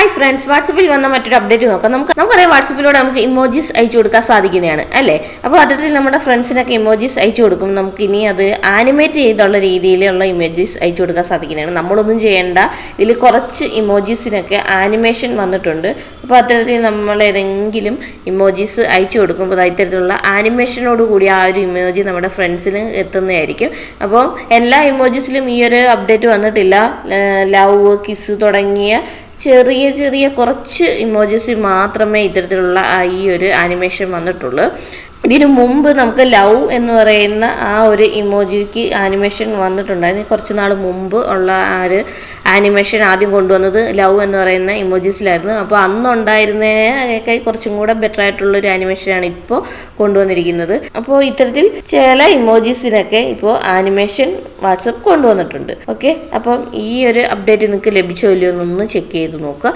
Hi friends, വാട്സപ്പിൽ വന്ന മറ്റൊരു അപ്ഡേറ്റ് നോക്കാം. നമുക്കറിയാം വാട്സപ്പിലൂടെ നമുക്ക് ഇമോജീസ് അയച്ചു കൊടുക്കാൻ സാധിക്കുന്നതാണ് അല്ലേ. അപ്പോൾ അതിൽ നമ്മുടെ ഫ്രണ്ട്സിനൊക്കെ ഇമോജീസ് അയച്ചു കൊടുക്കും. നമുക്ക് ഇനി അത് ആനിമേറ്റ് ചെയ്തുള്ള രീതിയിലുള്ള ഇമോജീസ് അയച്ചു കൊടുക്കാൻ സാധിക്കുന്നതാണ്. നമ്മളൊന്നും ചെയ്യേണ്ട. ഇതിൽ കുറച്ച് ഇമോജീസിനൊക്കെ ആനിമേഷൻ വന്നിട്ടുണ്ട്. അപ്പോൾ അത്തരത്തിൽ നമ്മൾ ഏതെങ്കിലും ഇമോജീസ് അയച്ചു കൊടുക്കുമ്പോൾ ഇത്തരത്തിലുള്ള ആനിമേഷനോട് കൂടി ആ ഒരു ഇമോജി നമ്മുടെ ഫ്രണ്ട്സിന് എത്തുന്നതായിരിക്കും. അപ്പോൾ എല്ലാ ഇമോജീസിലും ഈ ഒരു അപ്ഡേറ്റ് വന്നിട്ടില്ല. ലവ്, കിസ് തുടങ്ങിയ ചെറിയ ചെറിയ കുറച്ച് ഇമോജീസിൽ മാത്രമേ ഇത്തരത്തിലുള്ള ഈ ഒരു ആനിമേഷൻ വന്നിട്ടുള്ളൂ. ഇതിനു മുമ്പ് നമുക്ക് ലവ് എന്ന് പറയുന്ന ആ ഒരു ഇമോജിക്ക് ആനിമേഷൻ വന്നിട്ടുണ്ടായിരുന്നു. കുറച്ച് നാൾ മുമ്പ് ഉള്ള ആ ഒരു ആനിമേഷൻ ആദ്യം കൊണ്ടുവന്നത് ലവ് എന്ന് പറയുന്ന ഇമോജീസിലായിരുന്നു. അപ്പോൾ അന്നുണ്ടായിരുന്നതിനേക്കാൾ കുറച്ചും കൂടെ ബെറ്റർ ആയിട്ടുള്ളൊരു ആനിമേഷനാണ് ഇപ്പോൾ കൊണ്ടുവന്നിരിക്കുന്നത്. അപ്പോൾ ഇത്തരത്തിൽ ചില ഇമോജീസിനൊക്കെ ഇപ്പോൾ ആനിമേഷൻ വാട്സപ്പ് കൊണ്ടുവന്നിട്ടുണ്ട്. ഓക്കെ, അപ്പം ഈ ഒരു അപ്ഡേറ്റ് നിങ്ങൾക്ക് ലഭിച്ചോ ഇല്ലയോ എന്നൊന്ന് ചെക്ക് ചെയ്ത് നോക്കുക.